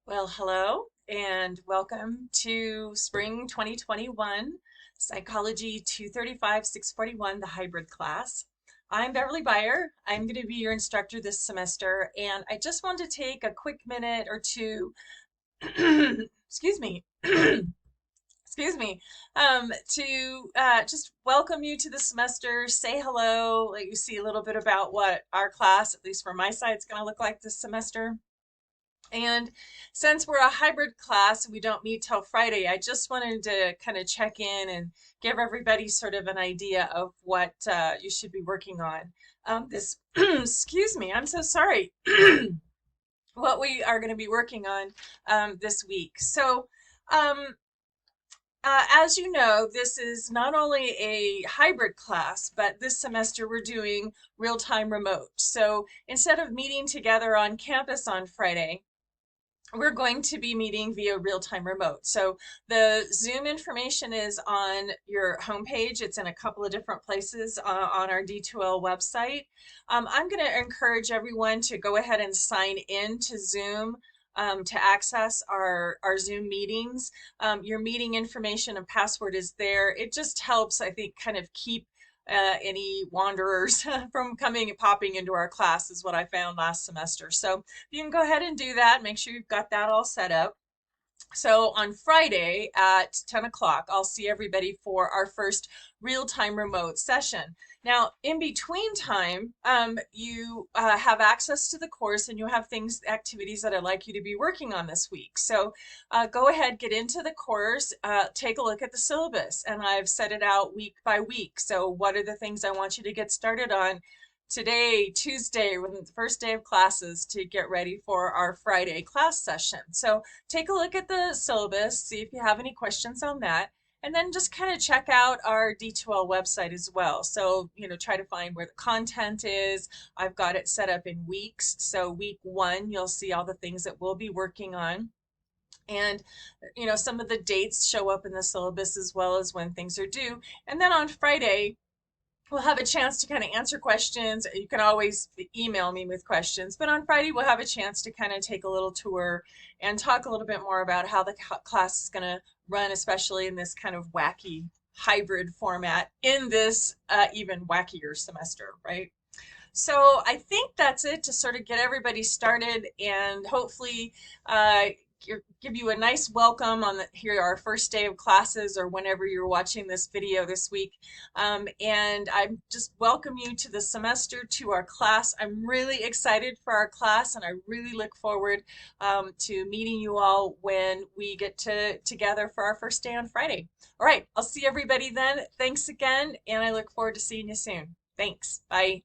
Well, hello and welcome to Spring 2021 Psychology 235 641, the hybrid class. I'm Beverly Beyer. I'm going to be your instructor this semester, and I just wanted to take a quick minute or two, excuse me, excuse me, to just welcome you to the semester, say hello, let you see a little bit about what our class, at least for my side, is going to look like this semester. And since we're a hybrid class and we don't meet till Friday, I just wanted to kind of check in and give everybody sort of an idea of what you should be working on. Excuse me, I'm so sorry. What we are going to be working on this week. Um, as you know, this is not only a hybrid class, but this semester we're doing real-time remote. So instead of meeting together on campus on Friday, we're going to be meeting via real-time remote. So the Zoom information is on your homepage. It's in a couple of different places on our D2L website. I'm going to encourage everyone to go ahead and sign in to Zoom to access our Zoom meetings. Your meeting information and password is there. It just helps, I think, kind of keep any wanderers from popping into our class is what I found last semester. So you can go ahead and do that. Make sure you've got that all set up. So on Friday at 10 o'clock, I'll see everybody for our first real-time remote session. Now, in between time, you have access to the course and you have activities that I'd like you to be working on this week. So go ahead, get into the course, take a look at the syllabus, and I've set it out week by week. So what are the things I want you to get started on today, Tuesday, the first day of classes, to get ready for our Friday class session. So take a look at the syllabus, see if you have any questions on that, and then just kind of check out our D2L website as well. So, try to find where the content is. I've got it set up in weeks. So week 1, you'll see all the things that we'll be working on. And, some of the dates show up in the syllabus as well as when things are due. And then on Friday, we'll have a chance to kind of answer questions. You can always email me with questions, but on Friday we'll have a chance to kind of take a little tour and talk a little bit more about how the class is going to run, especially in this kind of wacky hybrid format in this even wackier semester, right? So I think that's it to sort of get everybody started and hopefully give you a nice welcome on here our first day of classes or whenever you're watching this video this week. And I just welcome you to the semester, to our class. I'm really excited for our class and I really look forward to meeting you all when we get together for our first day on Friday. All right, I'll see everybody then. Thanks again, and I look forward to seeing you soon. Thanks. Bye.